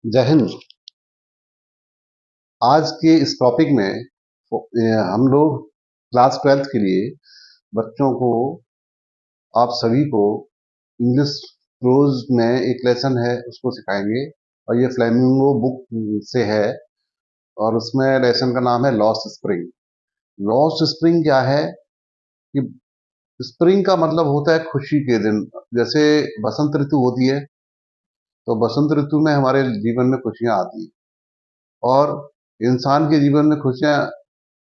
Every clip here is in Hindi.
जय हिंद। आज के इस टॉपिक में हम लोग क्लास 12th के लिए बच्चों को, आप सभी को इंग्लिश प्रोज में एक लेसन है उसको सिखाएंगे। और ये फ्लेमिंगो बुक से है और उसमें लेसन का नाम है लॉस्ट स्प्रिंग। लॉस्ट स्प्रिंग क्या है कि स्प्रिंग का मतलब होता है खुशी के दिन। जैसे बसंत ऋतु होती है तो बसंत ऋतु में हमारे जीवन में खुशियां आती हैं और इंसान के जीवन में खुशियां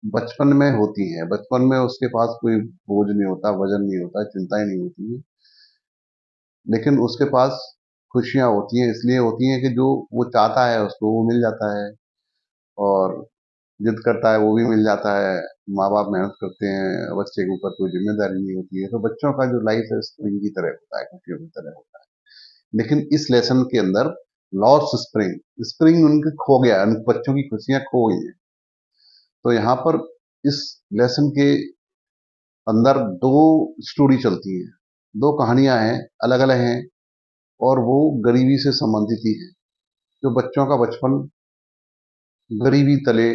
बचपन में होती हैं। बचपन में उसके पास कोई बोझ नहीं होता, वजन नहीं होता, चिंताएं नहीं होती है, लेकिन उसके पास खुशियां होती हैं। इसलिए होती हैं कि जो वो चाहता है उसको वो मिल जाता है और जिद करता है वो भी मिल जाता है। माँ बाप मेहनत करते हैं, बच्चे के ऊपर कोई जिम्मेदारी नहीं होती है, तो बच्चों का जो लाइफ है स्प्रिंग की तरह होता है, खुशियों की तरह होता है। लेकिन इस लेसन के अंदर लॉस्ट स्प्रिंग, स्प्रिंग उनके खो गया, उन बच्चों की खुशियां खो गई हैं। तो यहाँ पर इस लेसन के अंदर दो स्टोरी चलती हैं, दो कहानियां हैं, अलग अलग हैं और वो गरीबी से संबंधित ही है। जो बच्चों का बचपन गरीबी तले,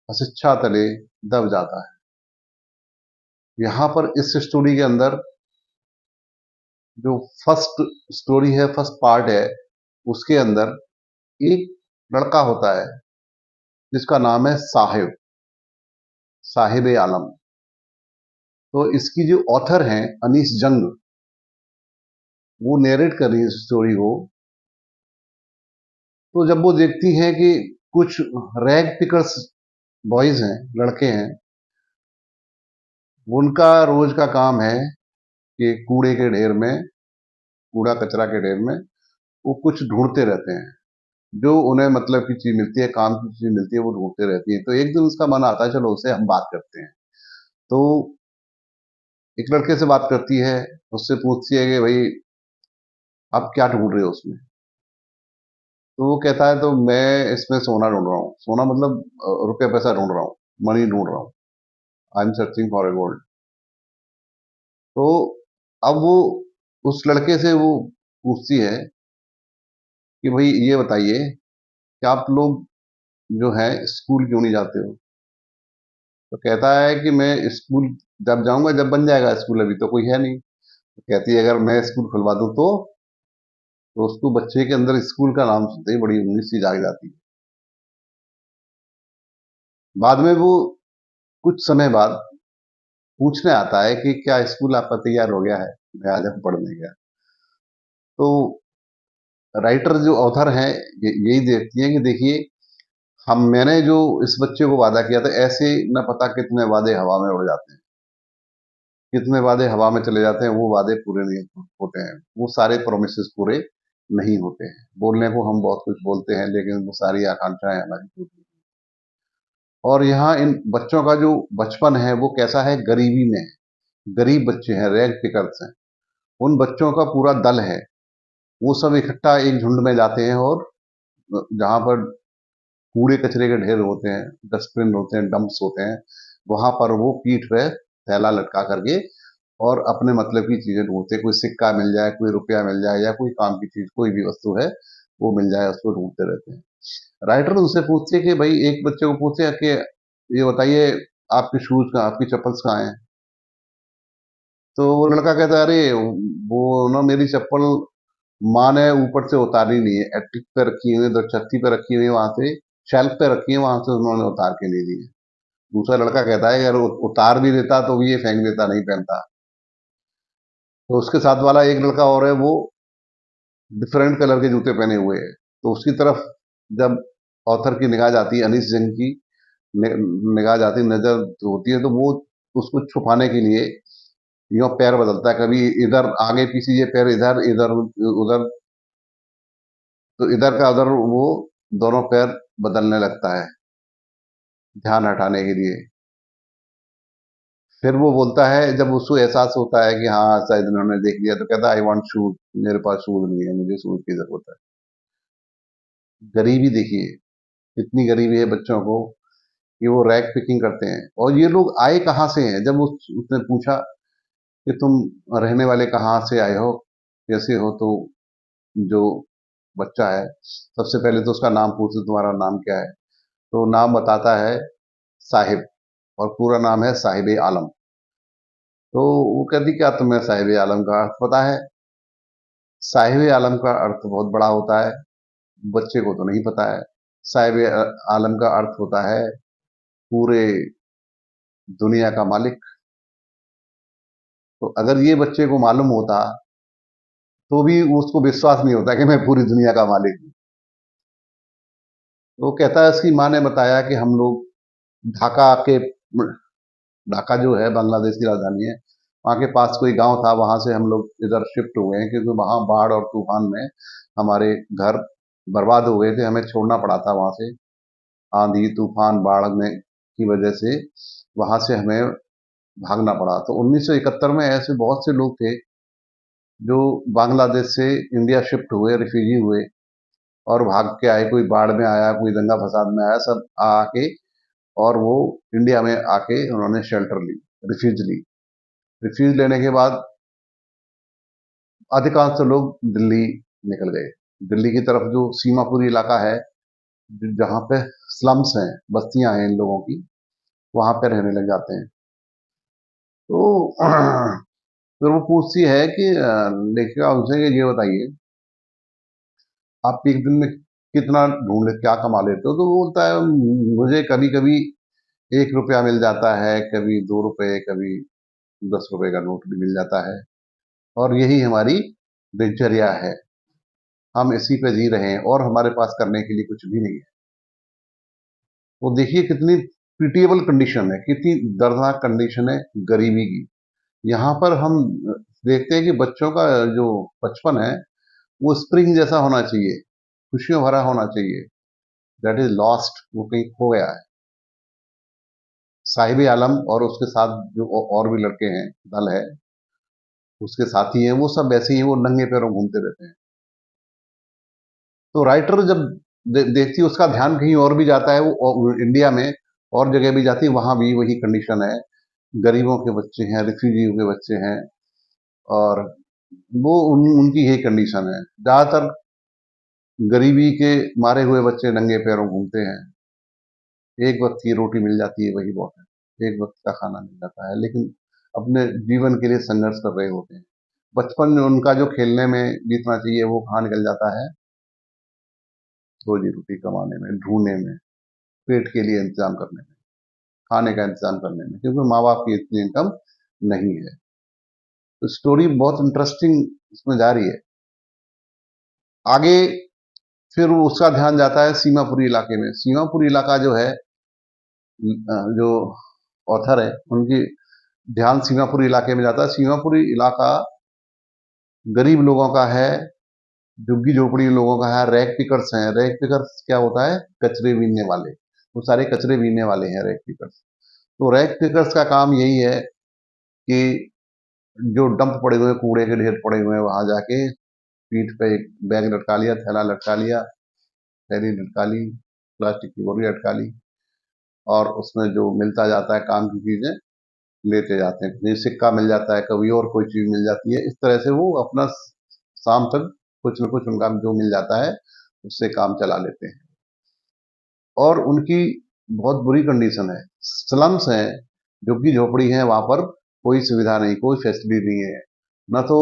अशिक्षा तले दब जाता है। यहाँ पर इस स्टोरी के अंदर जो फर्स्ट स्टोरी है, फर्स्ट पार्ट है, उसके अंदर एक लड़का होता है जिसका नाम है साहिब, साहिब आलम। तो इसकी जो ऑथर हैं अनीस जंग, वो नरेट कर रही है इस स्टोरी को। तो जब वो देखती हैं कि कुछ रैग पिकर्स बॉयज हैं, लड़के हैं, उनका रोज का काम है कि कूड़े के ढेर में, कूड़ा कचरा के ढेर में वो कुछ ढूंढते रहते हैं। जो उन्हें मतलब की चीज मिलती है, काम की चीज मिलती है, वो ढूंढते रहती है। तो एक दिन उसका मन आता है चलो उससे हम बात करते हैं। तो एक लड़के से बात करती है, उससे पूछती है कि भाई आप क्या ढूंढ रहे हो उसमें। तो वो कहता है तो मैं इसमें सोना ढूंढ रहा हूँ। सोना मतलब रुपया पैसा ढूंढ रहा हूँ, मनी ढूंढ रहा हूँ। I am searching for a gold. तो अब वो उस लड़के से वो पूछती है कि भाई ये बताइए कि आप लोग जो है स्कूल क्यों नहीं जाते हो। तो कहता है कि मैं स्कूल जब जाऊंगा जब बन जाएगा स्कूल, अभी तो कोई है नहीं। तो कहती है अगर मैं स्कूल खुलवा दूं तो उसको बच्चे के अंदर स्कूल का नाम सुनते ही बड़ी उम्मीद सी जाग जाती है। बाद में वो कुछ समय बाद पूछने आता है कि क्या स्कूल आपका तैयार हो गया है, मैं आ जाऊं पढ़ने गया। तो राइटर जो ऑथर हैं यही देखती हैं कि देखिए मैंने जो इस बच्चे को वादा किया था, ऐसे न पता कितने वादे हवा में उड़ जाते हैं, कितने वादे हवा में चले जाते हैं, वो वादे पूरे नहीं होते हैं, वो सारे प्रोमिस पूरे नहीं होते हैं। बोलने को हम बहुत कुछ बोलते हैं लेकिन वो सारी आकांक्षाएं हमारी पूरी। और यहाँ इन बच्चों का जो बचपन है वो कैसा है, गरीबी में है। गरीब बच्चे हैं, रैग पिकर्स हैं। उन बच्चों का पूरा दल है, वो सब इकट्ठा एक झुंड में जाते हैं और जहां पर कूड़े कचरे के ढेर होते हैं, डस्टबिन होते हैं, डंप्स होते हैं, वहां पर वो पीठ पे थैला लटका करके और अपने मतलब की चीजें ढूंढते हैं। कोई सिक्का मिल जाए, कोई रुपया मिल जाए, या कोई काम की चीज, कोई भी वस्तु है वो मिल जाए, उसको ढूंढते रहते हैं। राइटर उनसे पूछते हैं कि भाई, एक बच्चे को पूछते हैं कि ये बताइए आपके शूज कहाँ, आपकी चप्पल्स कहाँ हैं। तो वो लड़का कहता है अरे वो ना मेरी चप्पल माँ ने ऊपर से उतारी नहीं है, एटिक पे रखी हुई है, तो छत्ती पे रखी हुई है, वहां से शेल्फ पे रखी है, वहां से उन्होंने उतार के नहीं दी है। दूसरा लड़का कहता है कि अगर उतार भी देता तो भी ये फेंक देता, नहीं पहनता। तो उसके साथ वाला एक लड़का और है, वो डिफरेंट कलर के जूते पहने हुए है। तो उसकी तरफ जब ऑथर की निगाह जाती है, अनीस जंग की निगाह जाती, नजर होती है, तो वो उसको छुपाने के लिए यूं पैर बदलता है, कभी इधर आगे पीछे, ये पैर इधर, इधर उधर, तो इधर का उधर वो दोनों पैर बदलने लगता है ध्यान हटाने के लिए। फिर वो बोलता है, जब उसको एहसास होता है कि हाँ शायद इन्होंने देख लिया, तो कहता है आई वांट शूज, मेरे पास शूज नहीं है, मुझे शूज की जरूरत है। गरीबी देखिए, कितनी गरीबी है बच्चों को कि वो रैग पिकिंग करते हैं। और ये लोग आए कहाँ से हैं, जब उसने पूछा कि तुम रहने वाले कहाँ से आए हो, कैसे हो, तो जो बच्चा है, सबसे पहले तो उसका नाम पूछते तुम्हारा नाम क्या है, तो नाम बताता है साहिब, और पूरा नाम है साहिब आलम। तो वो कहती क्या तुम्हें साहिब आलम का अर्थ पता है? साहिब आलम का अर्थ बहुत बड़ा होता है, बच्चे को तो नहीं पता है। साहिब आलम का अर्थ होता है पूरे दुनिया का मालिक। तो अगर ये बच्चे को मालूम होता तो भी उसको विश्वास नहीं होता कि मैं पूरी दुनिया का मालिक हूँ। वो कहता है उसकी माँ ने बताया कि हम लोग ढाका के, ढाका जो है बांग्लादेश की राजधानी है, वहाँ के पास कोई गांव था, वहां से हम लोग इधर शिफ्ट हुए हैं क्योंकि वहां बाढ़ और तूफान में हमारे घर बर्बाद हो गए थे, हमें छोड़ना पड़ा था वहां से। आंधी तूफान बाढ़ में की वजह से वहां से हमें भागना पड़ा। तो 1971 में ऐसे बहुत से लोग थे जो बांग्लादेश से इंडिया शिफ्ट हुए, रिफ्यूजी हुए और भाग के आए। कोई बाढ़ में आया, कोई दंगा फसाद में आया, सब आके और वो इंडिया में आके उन्होंने शेल्टर ली, रिफ्यूज ली। रिफ्यूज लेने के बाद अधिकांश लोग दिल्ली निकल गए। दिल्ली की तरफ जो सीमापुरी इलाका है, जहाँ पे स्लम्स हैं, बस्तियां हैं इन लोगों की, वहां पे रहने लग जाते हैं। तो फिर वो पूछती है कि लेखिका उनसे कि ये बताइए आप एक दिन में कितना ढूंढ ले, क्या कमा लेते हो? तो वो बोलता है मुझे कभी कभी 1 रुपया मिल जाता है, कभी 2 रुपए, कभी 10 रुपए का नोट भी मिल जाता है, और यही हमारी दिनचर्या है। हम इसी पे जी रहे हैं और हमारे पास करने के लिए कुछ भी नहीं है। वो देखिए कितनी पिटिएबल कंडीशन है, कितनी दर्दनाक कंडीशन है गरीबी की। यहाँ पर हम देखते हैं कि बच्चों का जो बचपन है वो स्प्रिंग जैसा होना चाहिए, खुशियों भरा होना चाहिए। दैट इज लॉस्ट, वो कहीं खो गया है। साहिब आलम और उसके साथ जो और भी लड़के हैं, दल है, उसके साथी हैं, वो सब वैसे ही वो नंगे पैरों घूमते रहते हैं। तो राइटर जब देखती है उसका ध्यान कहीं और भी जाता है, वो इंडिया में और जगह भी जाती है, वहां भी वही कंडीशन है। गरीबों के बच्चे हैं, रिफ्यूजियों के बच्चे हैं, और वो उनकी यही कंडीशन है। ज्यादातर गरीबी के मारे हुए बच्चे नंगे पैरों घूमते हैं। एक वक्त की रोटी मिल जाती है वही बहुत है, एक वक्त का खाना मिल जाता है, लेकिन अपने जीवन के लिए संघर्ष कर रहे होते हैं। बचपन में उनका जो खेलने में बीतना चाहिए वो कहाँ निकल जाता है? रोजी रोटी कमाने में, ढूंढने में, पेट के लिए इंतजाम करने में, खाने का इंतजाम करने में, क्योंकि माँ बाप की इतनी इनकम नहीं है। तो स्टोरी बहुत इंटरेस्टिंग इसमें जा रही है। आगे फिर उसका ध्यान जाता है सीमापुरी इलाके में। सीमापुरी इलाका जो है, जो ऑथर है उनकी ध्यान सीमापुरी इलाके में जाता है। सीमापुरी इलाका गरीब लोगों का है, झुग्गी झोपड़ी लोगों का है, रैग पिकर्स हैं। रैग पिकर्स क्या होता है? कचरे बीनने वाले। वो सारे कचरे बीनने वाले हैं रैग पिकर्स। तो रैग पिकर्स का काम यही है कि जो डंप पड़े हुए कूड़े के ढेर पड़े हुए हैं वहां जाके पीठ पे एक बैग लटका लिया, थैला लटका लिया, थैली लटका ली, प्लास्टिक की बोरी लटका ली, और उसमें जो मिलता जाता है काम की चीजें लेते जाते हैं। कभी सिक्का मिल जाता है, कभी और कोई चीज मिल जाती है। इस तरह से वो अपना शाम तक कुछ न कुछ उनका जो मिल जाता है उससे काम चला लेते हैं। और उनकी बहुत बुरी कंडीशन है, स्लम्स हैं, झुग्गी झोपड़ी है, वहां पर कोई सुविधा नहीं, कोई फैसिलिटी नहीं है। न तो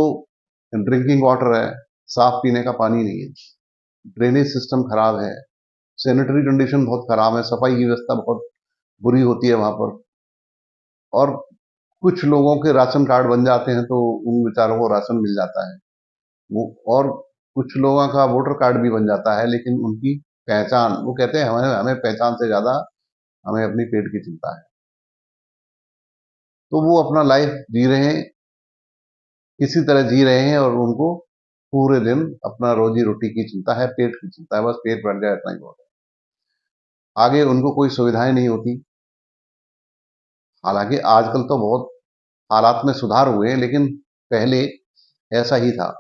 ड्रिंकिंग वाटर है, साफ पीने का पानी नहीं है, ड्रेनेज सिस्टम खराब है, सैनिटरी कंडीशन बहुत खराब है, सफाई की व्यवस्था बहुत बुरी होती है वहां पर। और कुछ लोगों के राशन कार्ड बन जाते हैं तो उन बेचारों को राशन मिल जाता है वो, और कुछ लोगों का वोटर कार्ड भी बन जाता है, लेकिन उनकी पहचान, वो कहते हैं हमें हमें पहचान से ज्यादा हमें अपनी पेट की चिंता है। तो वो अपना लाइफ जी रहे हैं, किसी तरह जी रहे हैं, और उनको पूरे दिन अपना रोजी रोटी की चिंता है, पेट की चिंता है, बस पेट भर जाए इतना ही बहुत है। आगे उनको कोई सुविधाएं नहीं होती। हालांकि आजकल तो बहुत हालात में सुधार हुए हैं, लेकिन पहले ऐसा ही था।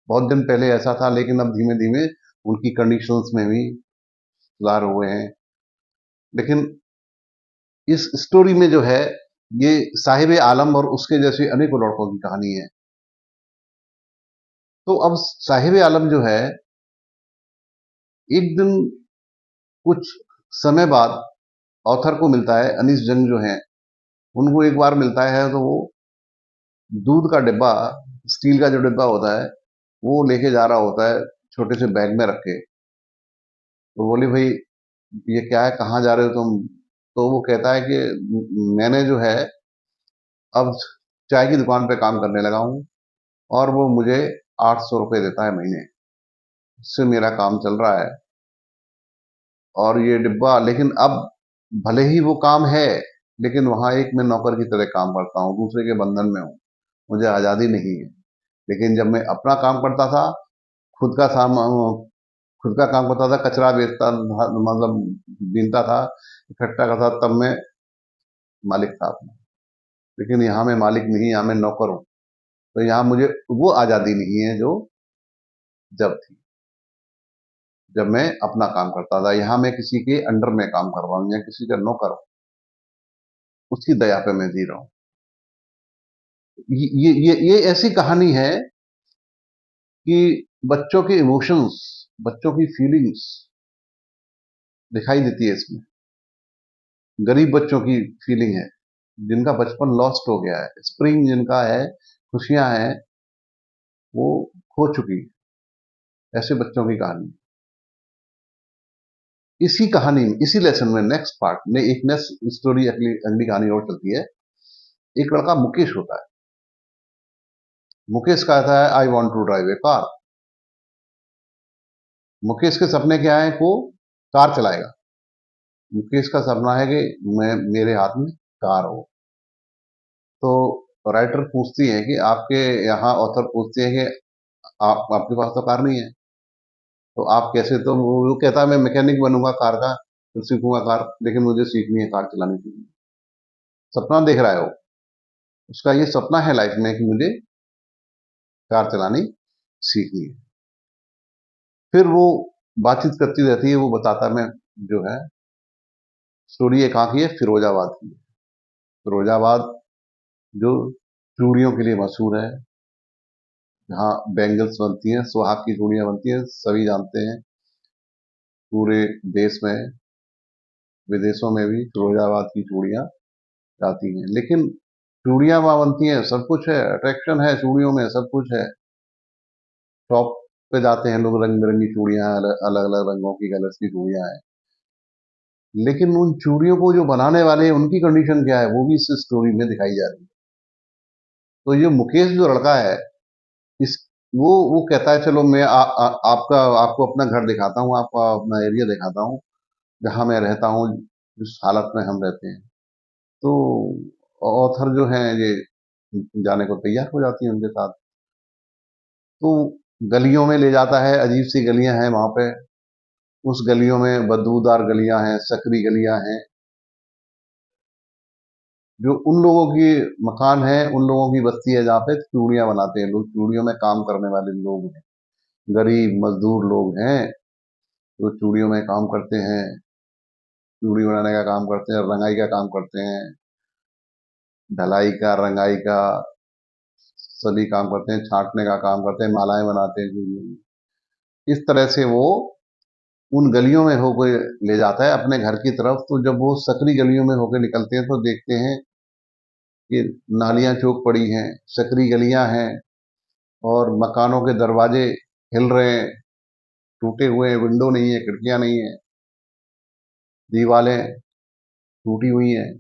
बहुत दिन पहले ऐसा था, लेकिन अब धीमे धीमे उनकी कंडीशंस में भी सुधार हुए हैं। लेकिन इस स्टोरी में जो है, ये साहिब आलम और उसके जैसे अनेकों लड़कों की कहानी है। तो अब साहिब आलम जो है, एक दिन कुछ समय बाद ऑथर को मिलता है, अनीस जंग जो है, उनको एक बार मिलता है, तो वो दूध का डिब्बा, स्टील का जो डिब्बा होता है, वो लेके जा रहा होता है छोटे से बैग में रख के। तो बोले, भाई ये क्या है, कहाँ जा रहे हो तुम? तो वो कहता है कि मैंने जो है अब चाय की दुकान पे काम करने लगा हूँ, और वो मुझे 800 रुपये देता है महीने, इससे मेरा काम चल रहा है। और ये डिब्बा, लेकिन अब भले ही वो काम है, लेकिन वहां एक मैं नौकर की तरह काम करता हूँ, दूसरे के बंधन में हूँ, मुझे आजादी नहीं है। लेकिन जब मैं अपना काम करता था, खुद का सामान, खुद का काम करता था, कचरा बेचता था, मतलब बीनता था, इकट्ठा करता, तब मैं मालिक था अपना। लेकिन यहाँ मैं मालिक नहीं, यहाँ मैं नौकर हूँ। तो यहाँ मुझे वो आजादी नहीं है जो जब थी, जब मैं अपना काम करता था। यहाँ मैं किसी के अंडर में काम कर रहा हूँ, या किसी का नौकर हूँ, उसकी दया पे मैं जी रहा हूँ। ये ऐसी कहानी है कि बच्चों के इमोशंस, बच्चों की फीलिंग्स दिखाई देती है इसमें। गरीब बच्चों की फीलिंग है, जिनका बचपन लॉस्ट हो गया है, स्प्रिंग जिनका है, खुशियां हैं, वो खो चुकी है। ऐसे बच्चों की कहानी। इसी कहानी में, इसी लेसन में, नेक्स्ट पार्ट में एक नेक्स्ट स्टोरी, अगली अगली कहानी और चलती है। एक लड़का मुकेश होता है। मुकेश कहता है, I want to drive a car. Mukesh के सपने क्या है? वो कार चलाएगा। मुकेश का सपना है कि मैं, मेरे हाथ में कार हो। तो राइटर पूछती है कि आपके यहाँ, ऑथर पूछती है कि आपके पास तो कार नहीं है, तो आप कैसे? तो वो कहता है, मैं मैकेनिक बनूंगा कार का, फिर सीखूंगा कार, लेकिन मुझे सीखनी है, कार चलानी सीखनी है। सपना देख रहा है वो, उसका ये सपना है लाइफ में कि मुझे कार चलानी सीखनी है। फिर वो बातचीत करती रहती है, वो बताता, मैं जो है स्टोरी एक कहाँ की है, फिरोजाबाद की है। फिरोजाबाद जो चूड़ियों के लिए मशहूर है, जहाँ बैंगल्स बनती हैं, सुहाग की चूड़ियां बनती हैं, सभी जानते हैं। पूरे देश में, विदेशों में भी फिरोजाबाद की चूड़ियां जाती हैं। लेकिन चूड़ियां वहां बनती हैं, सब कुछ है, अट्रैक्शन है चूड़ियों में, सब कुछ है। शॉप पे जाते हैं लोग, रंग बिरंगी चूड़ियां, अलग अलग रंगों की, कलर्स की चूड़ियां हैं। लेकिन उन चूड़ियों को जो बनाने वाले हैं, उनकी कंडीशन क्या है, वो भी इस स्टोरी में दिखाई जा रही है। तो ये मुकेश जो लड़का है, इस वो कहता है, चलो मैं आपको अपना घर दिखाता हूँ, आपको अपना एरिया दिखाता हूँ, जहाँ मैं रहता हूँ, जिस हालत में हम रहते हैं। तो ऑथर जो है ये जाने को तैयार हो जाती है उनके साथ। तो गलियों में ले जाता है, अजीब सी गलियां हैं वहां पे। उस गलियों में बदबूदार गलियां हैं, सकरी गलियां हैं, जो उन लोगों की मकान है, उन लोगों की बस्ती है, जहाँ पे चूड़ियां बनाते हैं लोग, चूड़ियों में काम करने वाले लोग हैं, गरीब मजदूर लोग हैं, जो चूड़ियों में काम करते हैं, चूड़ी बनाने का काम करते हैं, रंगाई का काम करते हैं, ढलाई का, रंगाई का, सभी काम करते हैं, छांटने का काम करते हैं, मालाएं बनाते हैं चूड़ियों में। इस तरह से वो उन गलियों में होकर ले जाता है अपने घर की तरफ। तो जब वो सकरी गलियों में होकर निकलते हैं, तो देखते हैं कि नालियां चौक पड़ी हैं, सकरी गलियां हैं, और मकानों के दरवाजे हिल रहे हैं, टूटे हुए हैं, विंडो नहीं है, खिड़कियां नहीं है, दीवारें टूटी हुई हैं,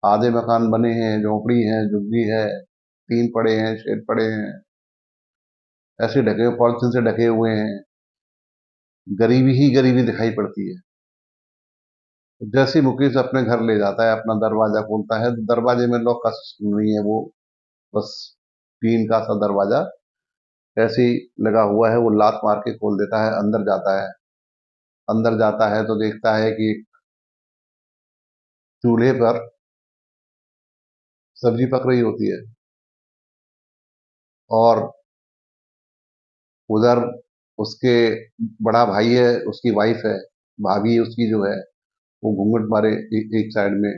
आधे मकान बने हैं, झोपड़ी है, झुग्गी है, टीन पड़े हैं, शेड पड़े हैं, ऐसे ढके हुए, पॉलिथीन से ढके हुए हैं। गरीबी ही गरीबी दिखाई पड़ती है। जैसे ही मुकेश अपने घर ले जाता है, अपना दरवाजा खोलता है, तो दरवाजे में लॉक का सिस्टम नहीं है, वो बस टीन का सा दरवाजा ऐसे ही लगा हुआ है। वो लात मार के खोल देता है, अंदर जाता है। अंदर जाता है तो देखता है कि चूल्हे पर सब्जी पक रही होती है, और उधर उसके बड़ा भाई है, उसकी वाइफ है, भाभी उसकी जो है, वो घूंघट मारे एक साइड में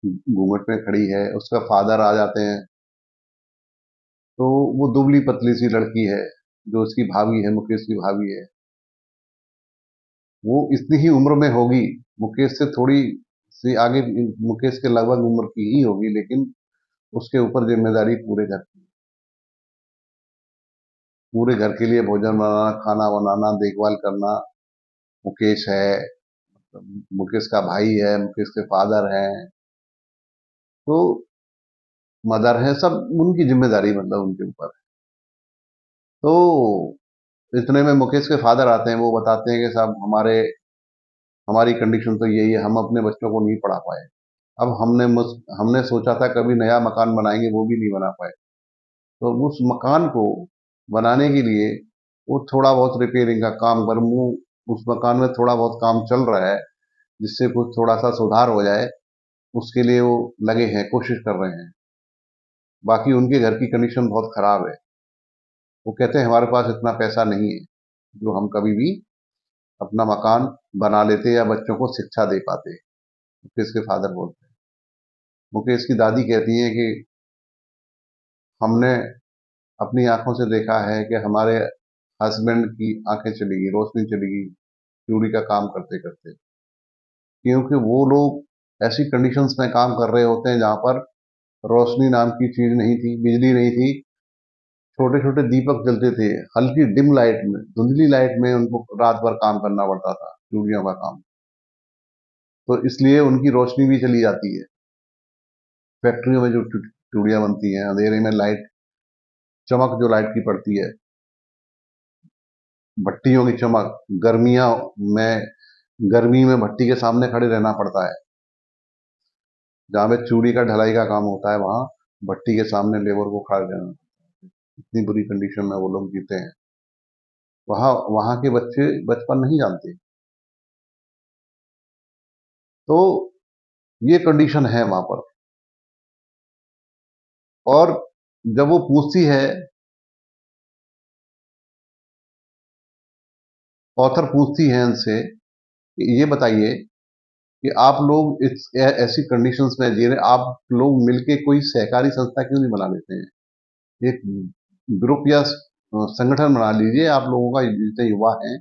घूंघट में खड़ी है। उसका फादर आ जाते हैं। तो वो दुबली पतली सी लड़की है, जो उसकी भाभी है, मुकेश की भाभी है, वो इतनी ही उम्र में होगी, मुकेश से थोड़ी सी आगे, मुकेश के लगभग उम्र की ही होगी, लेकिन उसके ऊपर जिम्मेदारी पूरे घर के लिए भोजन बनाना, खाना बनाना, देखभाल करना मुकेश है, मुकेश का भाई है, मुकेश के फादर हैं, तो मदर है, सब उनकी जिम्मेदारी मतलब उनके ऊपर है। तो इतने में मुकेश के फादर आते हैं, वो बताते हैं कि साहब हमारी कंडीशन तो यही है, हम अपने बच्चों को नहीं पढ़ा पाए। अब हमने सोचा था कभी नया मकान बनाएंगे, वो भी नहीं बना पाए। तो उस मकान को बनाने के लिए वो थोड़ा बहुत रिपेयरिंग का काम कर, वो उस मकान में थोड़ा बहुत काम चल रहा है, जिससे कुछ थोड़ा सा सुधार हो जाए, उसके लिए वो लगे हैं, कोशिश कर रहे हैं। बाकी उनके घर की कंडीशन बहुत खराब है। वो कहते हैं हमारे पास इतना पैसा नहीं है जो हम कभी भी अपना मकान बना लेते या बच्चों को शिक्षा दे पाते। मुकेश के फादर बोलते हैं। मुकेश की दादी कहती है कि हमने अपनी आंखों से देखा है कि हमारे हस्बैंड की आंखें चली गई, रोशनी चली गई चूड़ी का काम करते करते, क्योंकि वो लोग ऐसी कंडीशंस में काम कर रहे होते हैं जहां पर रोशनी नाम की चीज नहीं थी, बिजली नहीं थी, छोटे छोटे दीपक जलते थे, हल्की डिम लाइट में, धुंधली लाइट में उनको रात भर काम करना पड़ता था, चूड़ियों का काम। तो इसलिए उनकी रोशनी भी चली जाती है। फैक्ट्रियों में जो चूड़ियां बनती हैं, अंधेरे में लाइट, चमक जो लाइट की पड़ती है, भट्टियों की चमक, में गर्मी में भट्टी के सामने खड़े रहना पड़ता है, जहां पे चूड़ी का ढलाई का काम होता है, वहां भट्टी के सामने लेबर को खड़ा रहना। इतनी बुरी कंडीशन में वो लोग जीते हैं। वहां वहां के बच्चे बचपन नहीं जानते। तो ये कंडीशन है वहां पर। और जब वो पूछती है, ऑथर पूछती है इनसे कि ये बताइए कि आप लोग ऐसी कंडीशंस में जी रहे, आप लोग मिलके कोई सहकारी संस्था क्यों नहीं बना लेते हैं, एक ग्रुप या संगठन बना लीजिए, आप लोगों का जितने युवा हैं,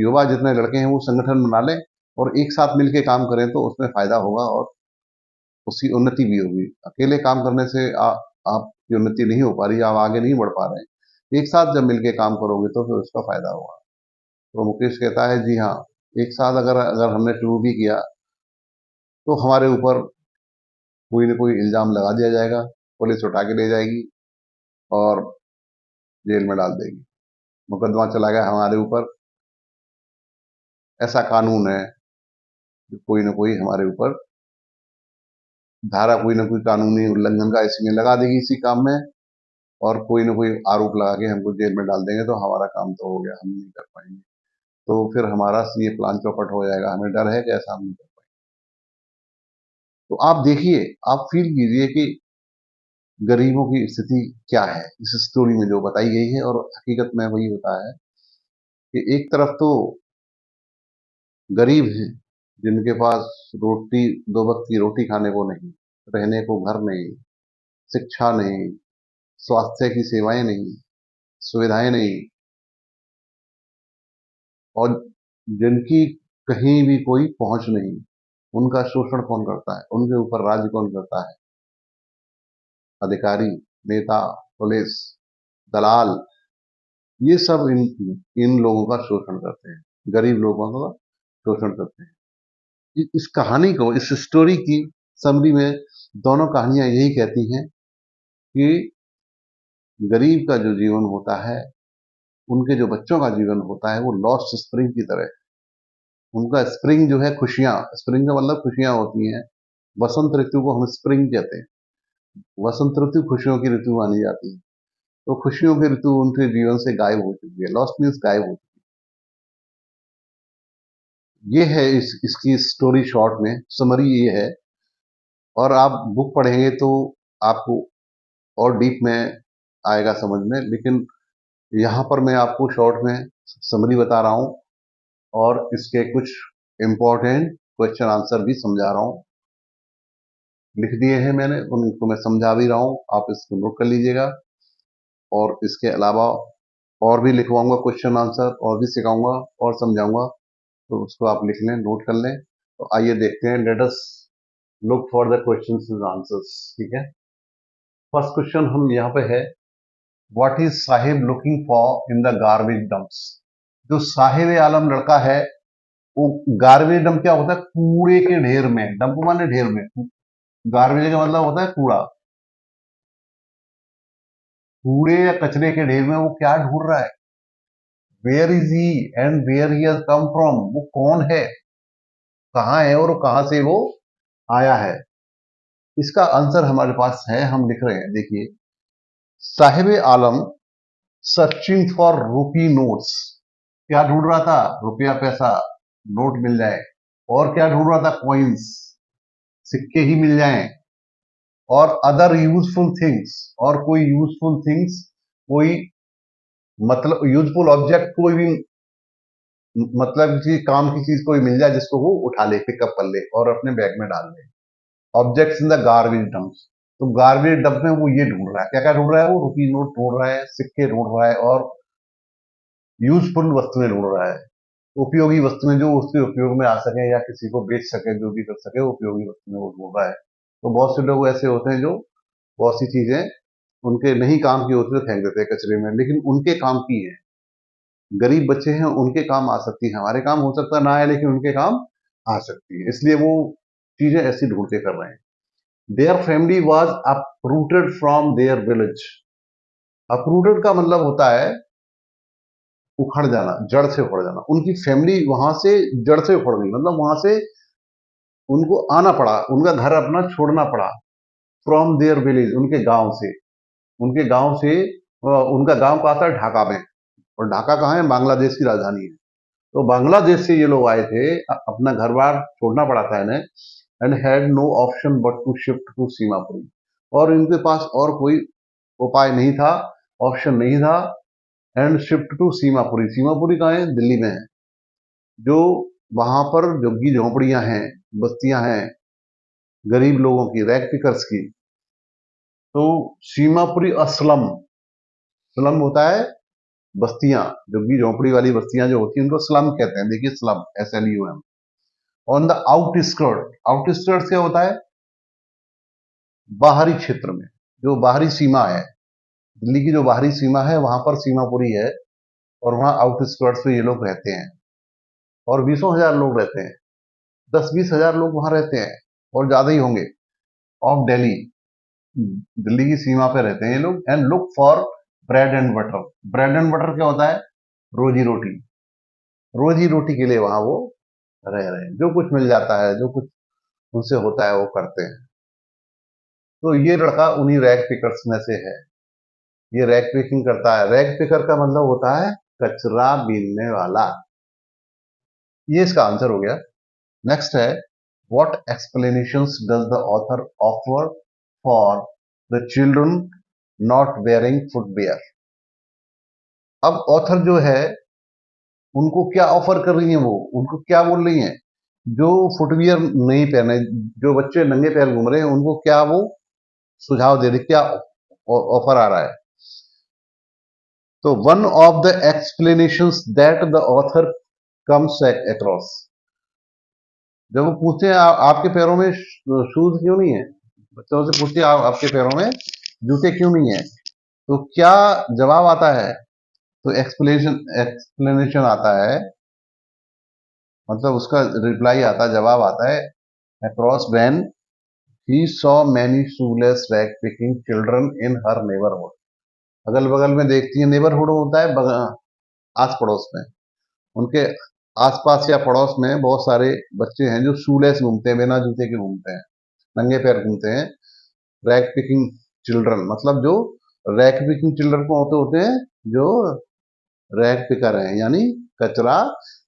युवा जितने लड़के हैं वो संगठन बना लें और एक साथ मिलके काम करें तो उसमें फायदा होगा और उसकी उन्नति भी होगी। अकेले काम करने से आपकी उन्नति नहीं हो पा रही, आप आगे नहीं बढ़ पा रहे हैं। एक साथ जब मिलके काम करोगे तो फिर उसका फायदा होगा। तो मुकेश कहता है जी हाँ, एक साथ अगर अगर हमने शुरू भी किया तो हमारे ऊपर कोई ना कोई इल्जाम लगा दिया जाएगा, पुलिस उठा के ले जाएगी और जेल में डाल देगी, मुकदमा चला गया हमारे ऊपर। ऐसा कानून है कि कोई ना कोई हमारे ऊपर धारा, कोई ना कोई कानूनी उल्लंघन का इसमें लगा देगी इसी काम में, और कोई ना कोई आरोप लगा के हमको जेल में डाल देंगे, तो हमारा काम तो हो गया, हम नहीं कर पाएंगे। तो फिर हमारा ये प्लान चौपट हो जाएगा, हमें डर है कि ऐसा हम नहीं कर पाएंगे। तो आप देखिए, आप फील कीजिए कि गरीबों की स्थिति क्या है इस स्टोरी में जो बताई गई है, और हकीकत में वही होता है कि एक तरफ तो गरीब हैं जिनके पास रोटी, दो वक्त की रोटी खाने को नहीं, रहने को घर नहीं, शिक्षा नहीं, स्वास्थ्य की सेवाएं नहीं, सुविधाएं नहीं, और जिनकी कहीं भी कोई पहुंच नहीं, उनका शोषण कौन करता है, उनके ऊपर राज कौन करता है? अधिकारी, नेता, पुलिस, दलाल, ये सब इन इन लोगों का शोषण करते हैं, गरीब लोगों का शोषण करते हैं। इस कहानी को, इस स्टोरी की समरी में दोनों कहानियां यही कहती हैं कि गरीब का जो जीवन होता है, उनके जो बच्चों का जीवन होता है, वो लॉस्ट स्प्रिंग की तरह है। उनका स्प्रिंग जो है खुशियां, स्प्रिंग का मतलब खुशियां होती हैं। वसंत ऋतु को हम स्प्रिंग कहते हैं। वसंत ऋतु खुशियों की ऋतु मानी जाती है। तो खुशियों की ऋतु उनके जीवन से गायब हो चुकी है, लॉस्ट मीन्स गायब हो चुकी है। ये है इसकी स्टोरी शॉर्ट में समरी ये है। और आप बुक पढ़ेंगे तो आपको और डीप में आएगा समझ में, लेकिन यहाँ पर मैं आपको शॉर्ट में समरी बता रहा हूँ और इसके कुछ इम्पोर्टेंट क्वेश्चन आंसर भी समझा रहा हूँ। लिख दिए हैं मैंने, उनको मैं समझा भी रहा हूँ, आप इसको नोट कर लीजिएगा। और इसके अलावा और भी लिखवाऊंगा क्वेश्चन आंसर, और भी सिखाऊंगा और समझाऊंगा, तो उसको आप लिख लें, नोट कर लें। तो आइए देखते हैं, let us look for the questions and answers. ठीक है, फर्स्ट क्वेश्चन हम यहाँ पे है, what is Sahib looking for in the garbage dumps. जो साहिब आलम लड़का है, वो गार्बेज डंप क्या होता है, कूड़े के ढेर में, डंप माने ढेर में, गार्बेज का मतलब होता है कूड़ा, कूड़े या कचरे के ढेर में वो क्या ढूंढ रहा है, where is he and where he has come from, वो कौन है, कहाँ है और कहां से वो आया है। इसका आंसर हमारे पास है, हम लिख रहे हैं, देखिए, साहिब आलम सर्चिंग फॉर रूपी नोट्स, क्या ढूंढ रहा था, रुपया पैसा, नोट मिल जाए, और क्या ढूंढ रहा था, कॉइन्स, सिक्के ही मिल जाएं, और अदर यूजफुल थिंग्स, और कोई यूजफुल थिंग्स, कोई मतलब यूजफुल ऑब्जेक्ट, कोई भी मतलब किसी काम की चीज कोई मिल जाए जिसको वो उठा ले, पिकअप कर ले और अपने बैग में डाल ले। Objects in the garbage dumps, तो गार्बेज डंप में वो ये ढूंढ रहा है, क्या क्या ढूंढ रहा है, वो रुपी नोट ढूंढ रहा है, सिक्के ढूंढ रहा है, और यूजफुल वस्तुएं ढूंढ रहा है, उपयोगी वस्तुएं जो उसके उपयोग में आ सके या किसी को बेच सके, जो भी कर सके, उपयोगी वस्तुएं वो ढूंढ रहा है। तो बहुत से लोग ऐसे होते हैं जो बहुत सी चीजें उनके नहीं काम की होती है, फेंक देते हैं कचरे में, लेकिन उनके काम की है, गरीब बच्चे हैं उनके काम आ सकती है, हमारे काम हो सकता ना है, लेकिन उनके काम आ सकती है, इसलिए वो चीजें ऐसी ढूंढ के कर रहे हैं। Their family was uprooted from their village. Uprooted का मतलब होता है उखड़ जाना, जड़ से उखड़ जाना, उनकी फैमिली वहां से जड़ से उखड़ गई, मतलब वहां से उनको आना पड़ा, उनका घर अपना छोड़ना पड़ा, फ्रॉम देयर विलेज, उनके गांव से, उनके गांव से, उनका गांव कहा था ढाका में, और ढाका कहाँ है, बांग्लादेश की राजधानी है। तो बांग्लादेश से ये लोग आए थे, अपना घर बार छोड़ना पड़ा था इन्हें, and had no option but to shift to Seemapuri, और इनके पास और कोई उपाय नहीं था, ऑप्शन नहीं था, and shift to Seemapuri, Seemapuri कहाँ है, दिल्ली में है, जो वहां पर झुग्गी झोंपड़ियां हैं, बस्तियां हैं, गरीब लोगों की, रैग पिकर्स की। तो सीमापुरी असलम, स्लम होता है बस्तियां, झुग्गी झोंपड़ी वाली बस्तियां जो होती हैं उनको स्लम कहते हैं, देखिए slum, SLUM। On the outskirt, outskirt क्या होता है, बाहरी क्षेत्र में, जो बाहरी सीमा है, दिल्ली की जो बाहरी सीमा है वहां पर सीमापुरी है, और वहां आउटस्कर्ट्स पे ये लोग रहते हैं, और बीसों हजार लोग रहते हैं, 10-20 हजार लोग वहां रहते हैं, और ज्यादा ही होंगे, ऑफ दिल्ली, दिल्ली की सीमा पे रहते हैं ये लोग, and look for bread and butter. Bread and butter क्या होता है, रोजी रोटी, रोजी रोटी के लिए वहां वो रह रहे हैं, जो कुछ मिल जाता है, जो कुछ उनसे होता है वो करते हैं। तो ये लड़का उन्हीं रैग पिकर्स में से है, ये रैग पिकिंग करता है, रैग पिकर का मतलब होता है कचरा बीनने वाला। ये इसका आंसर हो गया। नेक्स्ट है, what explanations does the author offer for the children not wearing footwear. अब ऑथर जो है उनको क्या ऑफर कर रही है, वो उनको क्या बोल रही हैं, जो फुटवियर नहीं पहने, जो बच्चे नंगे पैर घूम रहे हैं, उनको क्या वो सुझाव दे रही, क्या ऑफर आ रहा है। तो one of the explanations that the author comes across, जब वो पूछते हैं आपके पैरों में शूज क्यों नहीं है, बच्चों से पूछते हैं आपके पैरों में जूते क्यों नहीं है, तो क्या जवाब आता है, तो एक्सप्लेनेशन आता है, मतलब उसका रिप्लाई आता, जवाब आता है, across when he saw many shoelace rag picking children in her neighbourhood. अगल बगल में देखती है, नेबरहुड होता है आस पड़ोस में, उनके आसपास या पड़ोस में बहुत सारे बच्चे हैं जो शूलेस घूमते हैं, बिना जूते के घूमते हैं, नंगे पैर घूमते हैं। रैग पिकिंग चिल्ड्रन मतलब जो रैग पिकिंग चिल्ड्रन को होते होते हैं, जो रैग पिकर हैं, यानी कचरा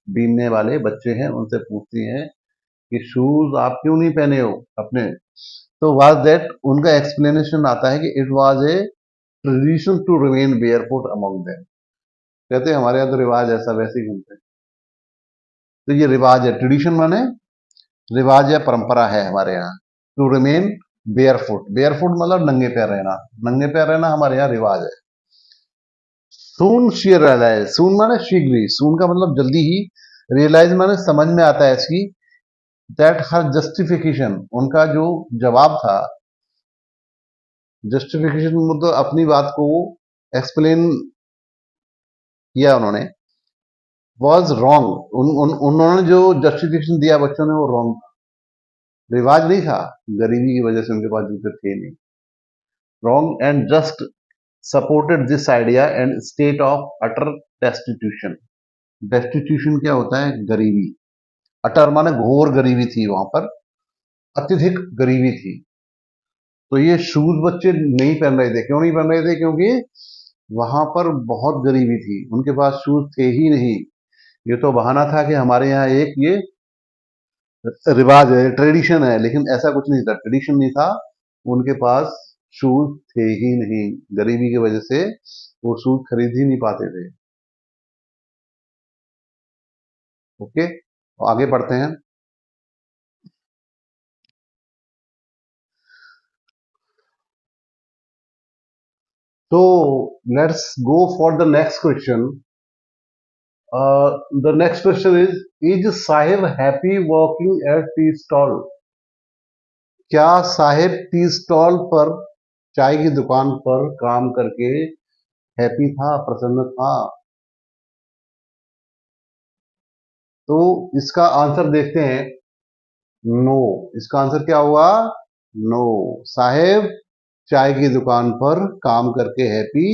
बीनने वाले बच्चे हैं, उनसे पूछती हैं कि शूज आप क्यों नहीं पहने हो अपने। तो वाज दैट, उनका एक्सप्लेनेशन आता है कि it was a tradition to remain barefoot among them, कहते हैं हमारे यहाँ तो रिवाज ऐसा, वैसे ही घूमते हैं। तो ये रिवाज है, ट्रेडिशन माने रिवाज या परंपरा है हमारे यहाँ, टू रिमेन बेयरफुट, बेयरफुट मतलब नंगे पैर रहना, नंगे पैर रहना हमारे यहाँ रिवाज है। सून शी रियलाइज, सून माने शीघ्र ही, सून का मतलब जल्दी ही, रियलाइज माने समझ में आता है इसकी, दैट हर जस्टिफिकेशन, उनका जो जवाब था, जस्टिफिकेशन मतलब अपनी बात को एक्सप्लेन किया उन्होंने, वॉज रॉन्ग, उन्होंने जो जस्टिफिकेशन दिया बच्चों ने वो रॉन्ग था, रिवाज नहीं था, गरीबी की वजह से उनके पास जूते थे नहीं, wrong and just supported this idea and state of utter destitution. Destitution क्या होता है? गरीबी। अटर माने घोर गरीबी थी वहां पर, अत्यधिक गरीबी थी। तो ये शूज बच्चे नहीं पहन रहे थे, क्यों नहीं पहन रहे थे? क्योंकि वहां पर बहुत गरीबी थी, उनके पास शूज थे ही नहीं। ये तो बहाना था कि हमारे यहाँ एक ये रिवाज है, ट्रेडिशन है, लेकिन ऐसा कुछ नहीं था, ट्रेडिशन नहीं था, उनके पास शूज थे ही नहीं, गरीबी की वजह से वो शूज खरीद ही नहीं पाते थे। ओके, तो आगे बढ़ते हैं। तो let's go for the next question. The next question is Sahib happy working at tea stall? क्या साहिब टी स्टॉल पर, चाय की दुकान पर काम करके हैप्पी था, प्रसन्न था? तो इसका आंसर देखते हैं। नो, इसका आंसर क्या हुआ? नो, साहेब चाय की दुकान पर काम करके हैप्पी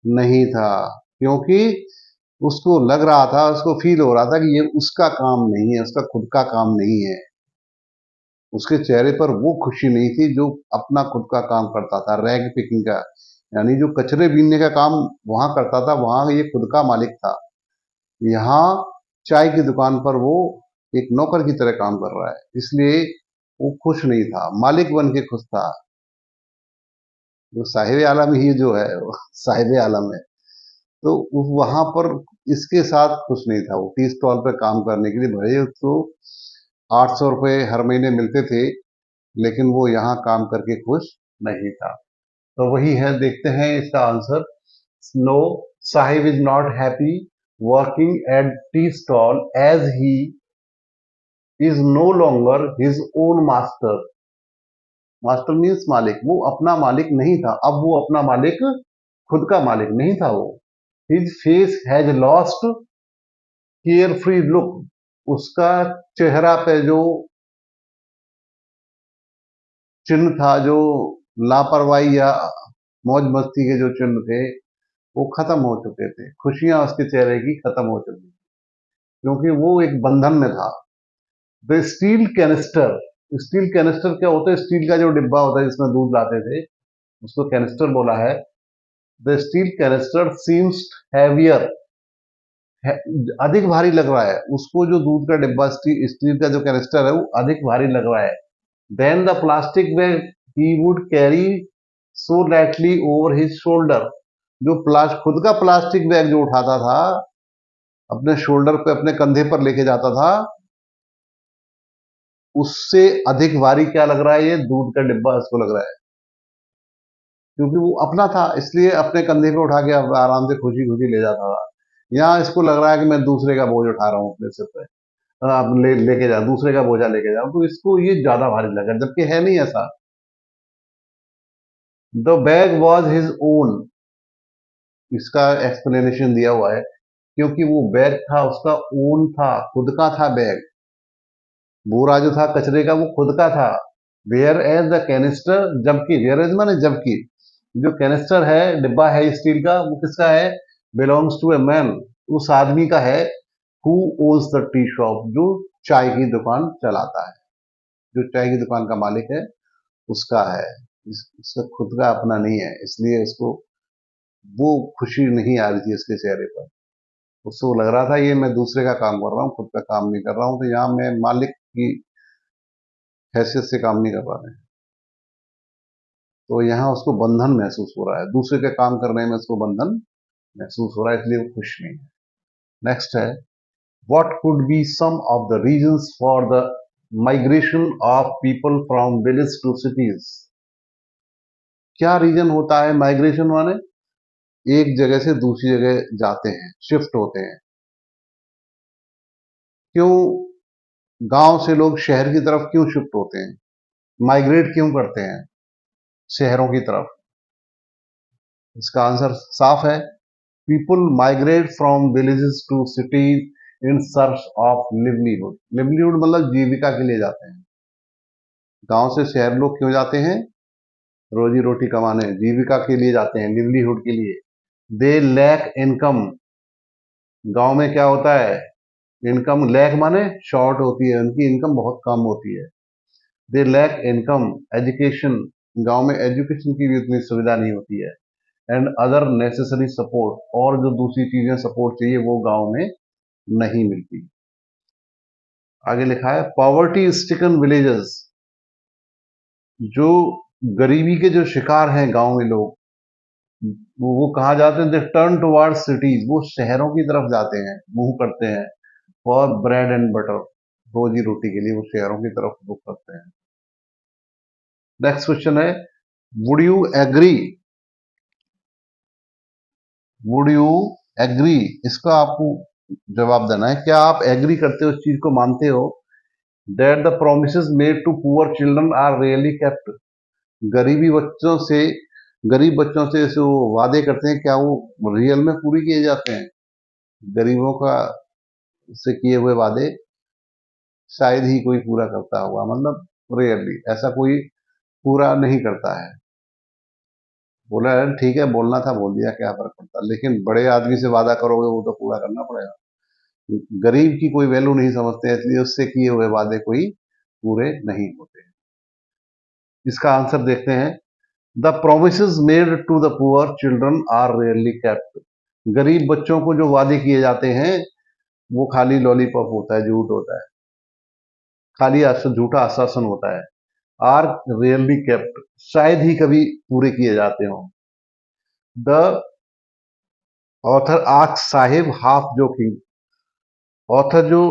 नहीं था, क्योंकि उसको लग रहा था, उसको फील हो रहा था कि ये उसका काम नहीं है, उसका खुद का काम नहीं है। उसके चेहरे पर वो खुशी नहीं थी जो अपना खुद का काम करता था, रैग पिकिंग का, यानी जो कचरे बीनने का काम वहां करता था, वहां ये खुद का मालिक था। यहाँ चाय की दुकान पर वो एक नौकर की तरह काम कर रहा है, इसलिए वो खुश नहीं था, मालिक बन के खुश था। जो साहिब आलम ही जो है वो साहिब आलम है। तो वहां पर इसके साथ खुश नहीं था, वो टी स्टॉल पर काम करने के लिए भले उसको 800 रुपये हर महीने मिलते थे, लेकिन वो यहाँ काम करके खुश नहीं था। तो वही है, देखते हैं इसका answer. No, Saheb is not happy working at tea stall as he is no longer his own master. Master means मालिक, वो अपना मालिक नहीं था, अब वो अपना मालिक, खुद का मालिक नहीं था वो। His face has lost care free look, उसका चेहरा पे जो चिन्ह था, जो लापरवाही या मौज मस्ती के जो चिन्ह थे, वो खत्म हो चुके थे, खुशियां उसके चेहरे की खत्म हो चुकी, क्योंकि वो एक बंधन में था। The steel canister, steel canister क्या होता है? स्टील का जो डिब्बा होता है जिसमें दूध लाते थे, उसको कैनिस्टर बोला है। The steel canister seems heavier, अधिक भारी लग रहा है उसको, जो दूध का डिब्बा स्टील का जो कैनिस्टर है वो अधिक भारी लग रहा है। Then the plastic bag he would carry so lightly over his shoulder, जो खुद का प्लास्टिक बैग जो उठाता था, अपने शोल्डर पे, अपने कंधे पर लेके जाता था, उससे अधिक भारी क्या लग रहा है? ये दूध का डिब्बा इसको लग रहा है, क्योंकि वो अपना था, इसलिए अपने कंधे पे उठा के आराम से खुशी खुशी ले जाता था। यहाँ इसको लग रहा है कि मैं दूसरे का बोझ उठा रहा हूँ अपने सिर पे, आप लेके जा, दूसरे का बोझा लेके जाओ, तो इसको ये ज्यादा भारी लगा, जबकि है नहीं ऐसा। The bag was his own, इसका एक्सप्लेनेशन दिया हुआ है, क्योंकि वो बैग था उसका ओन था, खुद का था बैग, बोरा जो था कचरे का वो खुद का था। वेयर एज द कैनिस्टर, जबकि, वेयर एज माने जबकि, जो कैनिस्टर है, डिब्बा है स्टील का, वो किसका है? बिलोंग्स टू ए मैन, उस आदमी का है, who owns the tea shop, जो चाय की दुकान चलाता है, जो चाय की दुकान का मालिक है उसका है, इसका खुद का अपना नहीं है, इसलिए इसको वो खुशी नहीं आ रही थी इसके चेहरे पर। उसको लग रहा था ये मैं दूसरे का काम कर रहा हूँ, खुद का काम नहीं कर रहा हूँ, तो यहाँ मैं मालिक की हैसियत से काम नहीं कर पा रहे हैं। तो यहाँ उसको बंधन महसूस हो रहा है, दूसरे का काम करने में उसको बंधन महसूस हो रहा है, इसलिए वो खुश नहीं है। नेक्स्ट है, what could be some of the reasons for the migration of people from village to cities? क्या रीजन होता है माइग्रेशन माने? एक जगह से दूसरी जगह जाते हैं, शिफ्ट होते हैं। क्यों गांव से लोग शहर की तरफ क्यों शिफ्ट होते हैं, माइग्रेट क्यों करते हैं शहरों की तरफ? इसका आंसर साफ है। People migrate from villages to cities in search of livelihood. Livelihood मतलब जीविका के लिए जाते हैं। गांव से शहर लोग क्यों जाते हैं? रोजी रोटी कमाने, जीविका के लिए जाते हैं, लिवलीहुड के लिए। They lack income. गांव में क्या होता है, इनकम लैक माने शॉर्ट होती है, उनकी इनकम बहुत कम होती है। दे लैक इनकम। एजुकेशन, गांव में एजुकेशन की भी उतनी सुविधा नहीं होती है। एंड अदर नेसेसरी सपोर्ट, और जो दूसरी चीजें सपोर्ट चाहिए वो गांव में नहीं मिलती। आगे लिखा है पॉवर्टी स्टिकन विलेजेस। जो गरीबी के जो शिकार हैं गांव में लोग, वो कहाँ जाते हैं? They turn towards cities. वो शहरों की तरफ जाते हैं, मुंह करते हैं फॉर ब्रेड एंड बटर। रोजी रोटी के लिए वो शहरों की तरफ रुख करते हैं। नेक्स्ट क्वेश्चन है, would you agree, would you agree, इसका आपको जवाब देना है। क्या आप एग्री करते हो, इस चीज को मानते हो, that the promises made to poor children are really kept? गरीबी बच्चों से, गरीब बच्चों से जो वादे करते हैं, क्या वो रियल में पूरी किए जाते हैं? गरीबों का से किए हुए वादे शायद ही कोई पूरा करता होगा, मतलब रेयरली, ऐसा कोई पूरा नहीं करता है। बोला यार ठीक है, बोलना था बोल दिया, क्या फर्क पड़ता, लेकिन बड़े आदमी से वादा करोगे वो तो पूरा करना पड़ेगा। गरीब की कोई वैल्यू नहीं समझते, इसलिए उससे किए हुए वादे कोई पूरे नहीं होते। इसका आंसर देखते हैं। The promises made to the poor children are rarely kept. गरीब बच्चों को जो वादे किए जाते हैं वो खाली लॉलीपॉप होता है, झूठ होता है, खाली झूठा आश्वासन होता है। आर रियली केप्ट, शायद ही कभी पूरे किए जाते हों। The author ask Sahib half joking. Author जो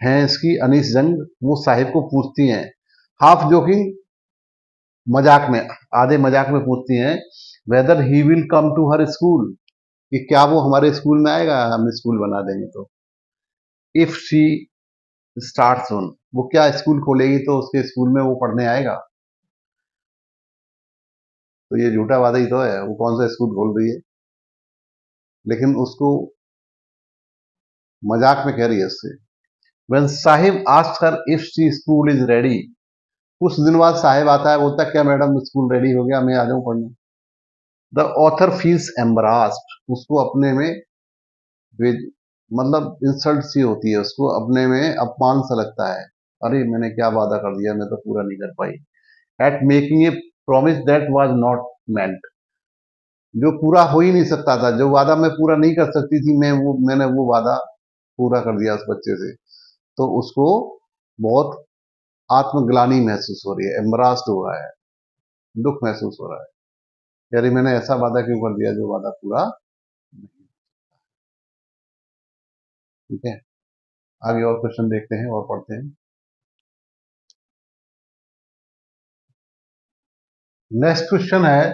हैं इसकी, अनीस जंग, वो साहिब को पूछती हैं, हाफ जोकिंग, मजाक में, आधे मजाक में पूछती हैं, whether he will come to her school, कि क्या वो हमारे स्कूल में आएगा, हम स्कूल बना देंगे तो। इफ शी स्टार्ट सून, वो क्या स्कूल खोलेगी तो उसके स्कूल में वो पढ़ने आएगा? तो ये झूठा वादा ही तो है, वो कौन सा स्कूल खोल रही है, लेकिन उसको मजाक में कह रही है उससे। When Sahib asks her if she school is ready, कुछ दिन बाद साहिब आता है, बोलता है क्या मैडम स्कूल रेडी हो गया, मैं आ जाऊं पढ़ने? द ऑथर फील्स एम्बरास्ड, उसको अपने में मतलब इंसल्ट सी होती है, उसको अपने में अपमान सा लगता है। अरे मैंने क्या वादा कर दिया, मैं तो पूरा नहीं कर पाई। At making a promise that was not meant, जो पूरा हो ही नहीं सकता था, जो वादा मैं पूरा नहीं कर सकती थी, मैंने वो वादा पूरा कर दिया उस बच्चे से। तो उसको बहुत आत्मग्लानि महसूस हो रही है, एम्बरास्ड हो रहा है, दुख महसूस हो रहा है, यार मैंने ऐसा वादा क्यों कर दिया जो वादा पूरा नहीं। ठीक है, आगे और क्वेश्चन देखते हैं और पढ़ते हैं। नेक्स्ट क्वेश्चन है,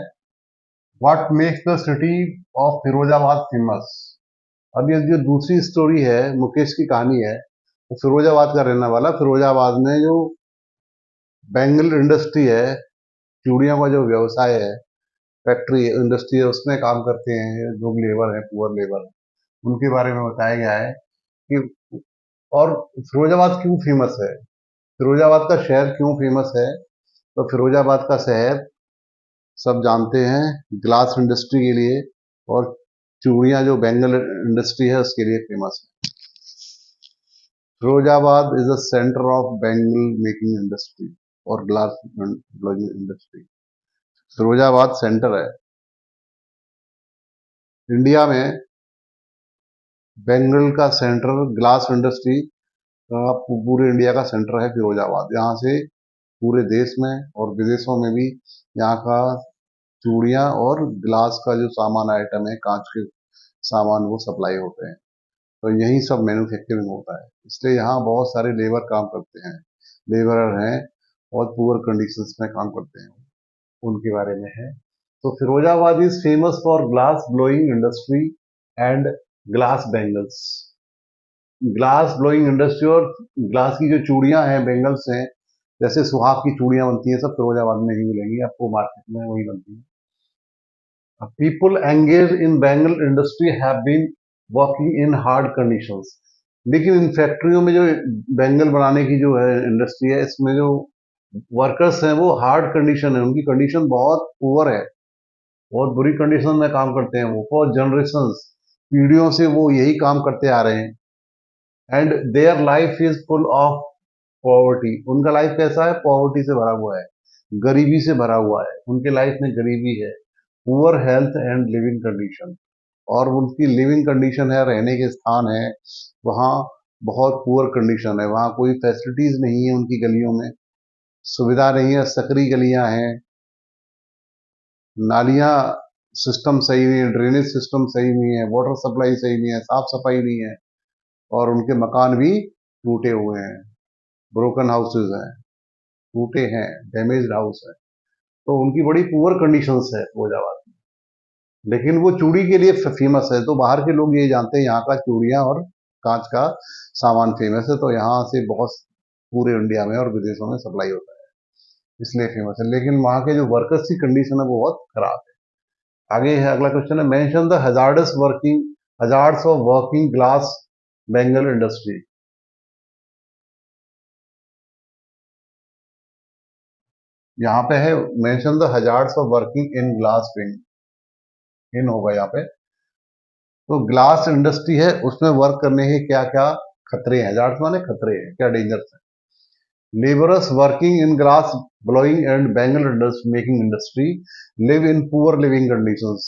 what makes the city of Firozabad famous? अब ये जो दूसरी स्टोरी है, मुकेश की कहानी है, वो फिरोजाबाद का रहने वाला। फिरोजाबाद में जो बैंगल इंडस्ट्री है, चूड़ियों का जो व्यवसाय है, फैक्ट्री इंडस्ट्री है, उसमें काम करते हैं जो लेबर है, पुअर लेबर, उनके बारे में बताया गया है कि, और फिरोजाबाद क्यों फेमस है, फिरोजाबाद का शहर क्यों फेमस है? तो फिरोजाबाद का शहर सब जानते हैं ग्लास इंडस्ट्री के लिए, और चूड़ियां जो बैंगल इंडस्ट्री है उसके लिए फेमस है। Firozabad is the centre of bangle making industry और ग्लास ब्लाउजिंग इंडस्ट्री। फिरोजाबाद सेंटर है इंडिया में, बैंगल का सेंटर, ग्लास इंडस्ट्री का पूरे इंडिया का सेंटर है फिरोजाबाद। यहाँ से पूरे देश में और विदेशों में भी यहाँ का चूड़ियां और ग्लास का जो सामान आइटम है, कांच के सामान, वो सप्लाई होते हैं। तो यही सब मैन्युफैक्चरिंग होता है, इसलिए यहाँ बहुत सारे लेबर काम करते हैं, लेबरर हैं और पुअर कंडीशंस में काम करते हैं, उनके बारे में है। तो Firozabad is famous for glass blowing industry and glass bangles. Glass blowing industry और ग्लास की जो चूड़ियां हैं, बैंगल्स हैं, जैसे सुहाग की चूड़ियां बनती हैं, सब फिरोजाबाद में ही मिलेंगी आपको, मार्केट में वही बनती है। People engage in bangle industry have been working in hard conditions. लेकिन इन फैक्ट्रियों में जो बैंगल बनाने की जो है इंडस्ट्री है, इसमें जो वर्कर्स हैं वो हार्ड कंडीशन है, उनकी कंडीशन बहुत पुअर है, बहुत बुरी कंडीशन में काम करते हैं वो, फॉर जनरेशंस, पीढ़ियों से वो यही काम करते आ रहे हैं। And their life is full of poverty. उनका लाइफ कैसा है? पॉवर्टी से भरा हुआ है, गरीबी से भरा हुआ है, उनके लाइफ में गरीबी है, poor health and living condition. और उनकी लिविंग कंडीशन है, रहने के स्थान है, वहाँ बहुत पुअर कंडीशन है, वहाँ कोई फैसिलिटीज नहीं है, उनकी गलियों में सुविधा नहीं है, सकरी गलियां हैं, नालियां सिस्टम सही नहीं है, ड्रेनेज सिस्टम सही नहीं है, वाटर सप्लाई सही नहीं है, साफ सफाई नहीं है, और उनके मकान भी टूटे हुए हैं, ब्रोकन हाउसेज हैं, टूटे हैं, डैमेज्ड हाउस है। तो उनकी बड़ी पुअर कंडीशंस है फिरोजाबाद में। लेकिन वो चूड़ी के लिए फेमस है, तो बाहर के लोग ये जानते हैं यहाँ का चूड़ियां और कांच का सामान फेमस है, तो यहाँ से बहुत पूरे इंडिया में और विदेशों में सप्लाई होता है, इसलिए फेमस है। लेकिन वहाँ के जो वर्कर्स की कंडीशन है वो बहुत खराब है। आगे है अगला क्वेश्चन है, mention the hazards of working glass bangle industry. यहाँ पे है mention the hazards of working in glass wing, इन होगा यहाँ पे। तो ग्लास इंडस्ट्री है, उसमें वर्क करने के क्या क्या खतरे हैं, हजार्ड्स माने खतरे हैं, क्या डेंजर्स हैं। Labourers working in glass blowing and bangle making industry live in poor leaving conditions.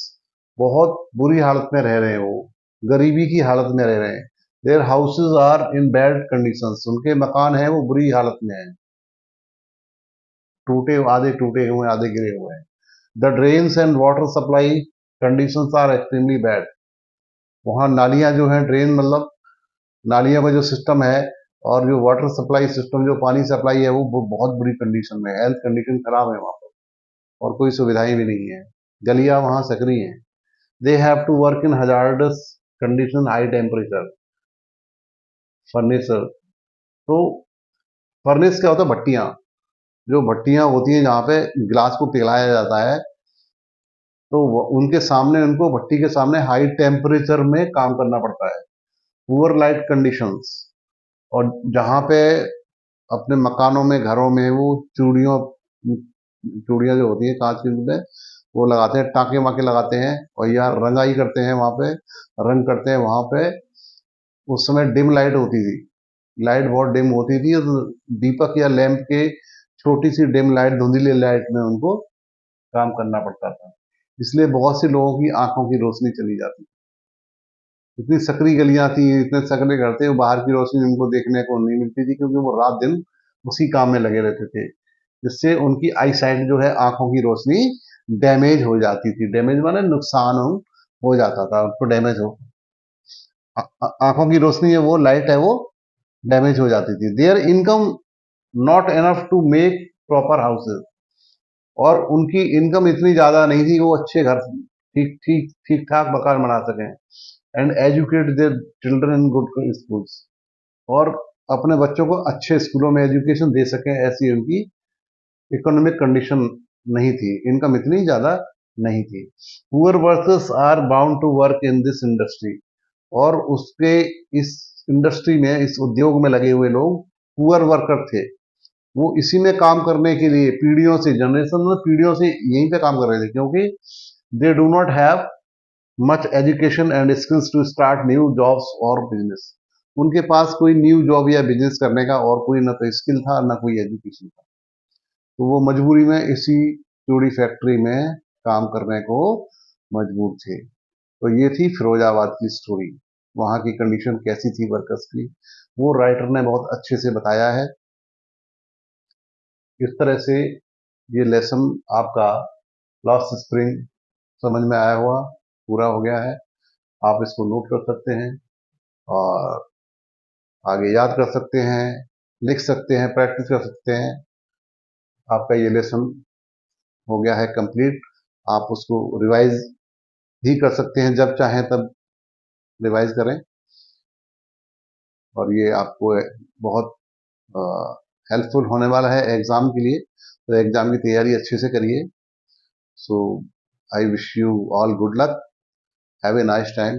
बहुत बुरी हालत में रह रहे हैं वो, गरीबी की हालत में रह रहे हैं। Their houses are in bad conditions, उनके मकान हैं वो बुरी हालत में हैं, टूटे, आधे टूटे हुए, आधे गिरे हुए हैं। The drains and water supply conditions are extremely bad. वहाँ नालियां जो हैं, ड्रेन मतलब नालियों का जो सिस्टम है, और जो वाटर सप्लाई सिस्टम, जो पानी सप्लाई है, वो बहुत बुरी कंडीशन में, हेल्थ कंडीशन खराब है वहाँ पर, और कोई सुविधाएं भी नहीं है, गलियां वहाँ सकरी हैं। They have to work in hazardous condition, high temperature, furnaces. तो फर्नेस क्या होता है? भट्टियां, जो भट्टियां होती हैं जहाँ पे गिलास को पिघलाया जाता है, तो उनके सामने, उनको भट्टी के सामने हाई टेम्परेचर में काम करना पड़ता है, पुअर लाइट कंडीशंस। और जहाँ पे अपने मकानों में, घरों में वो चूड़ियां जो होती हैं कांच की, में वो लगाते हैं, टाँके वाके लगाते हैं, और या रंगाई करते हैं वहाँ पे, रंग करते हैं वहाँ पे। उस समय डिम लाइट होती थी, लाइट बहुत डिम होती थी, तो दीपक या लैंप के छोटी सी डिम लाइट, धुंधली लाइट में उनको काम करना पड़ता था, इसलिए बहुत से लोगों की आंखों की रोशनी चली जाती। इतनी सकरी गलियां थी, इतने सकरे घर थे, बाहर की रोशनी उनको देखने को नहीं मिलती थी, क्योंकि वो रात दिन उसी काम में लगे रहते थे, जिससे उनकी आई साइट जो है, आंखों की रोशनी डैमेज हो जाती थी। डैमेज माने नुकसान हो जाता था, उनको डैमेज हो, आंखों की रोशनी है, वो लाइट है, वो डैमेज हो जाती थी। Their income not enough to make proper houses. और उनकी इनकम इतनी ज्यादा नहीं थी, वो अच्छे घर, ठीक ठीक ठीक ठाक मकान बना सकें। And educate their children in good schools, और अपने बच्चों को अच्छे स्कूलों में एजुकेशन दे सकें, ऐसी उनकी इकोनॉमिक कंडीशन नहीं थी, इनकम इतनी ज्यादा नहीं थी। Poor workers are bound to work in this industry, और उसके इस इंडस्ट्री में, इस उद्योग में लगे हुए लोग पुअर वर्कर थे, वो इसी में काम करने के लिए पीढ़ियों से, जनरेशन में पीढ़ियों से यहीं पे काम कर रहे थे, क्योंकि they do not have much education and skills to start new jobs और बिजनेस। उनके पास कोई न्यू जॉब या बिजनेस करने का और कोई ना कोई स्किल था, ना कोई एजुकेशन था, तो वो मजबूरी में इसी चूड़ी फैक्ट्री में काम करने को मजबूर थे। तो ये थी फिरोजाबाद की स्टोरी, वहाँ की कंडीशन कैसी थी वर्कर्स की, वो राइटर ने बहुत अच्छे से बताया है। इस तरह से ये लेसन आपका लास्ट स्प्रिंग समझ में आया हुआ, पूरा हो गया है। आप इसको नोट कर सकते हैं, और आगे याद कर सकते हैं, लिख सकते हैं, प्रैक्टिस कर सकते हैं। आपका ये लेसन हो गया है कंप्लीट। आप उसको रिवाइज भी कर सकते हैं, जब चाहें तब रिवाइज करें, और ये आपको बहुत हेल्पफुल होने वाला है एग्ज़ाम के लिए। तो एग्ज़ाम की तैयारी अच्छे से करिए। So I wish you all good luck, have a nice time.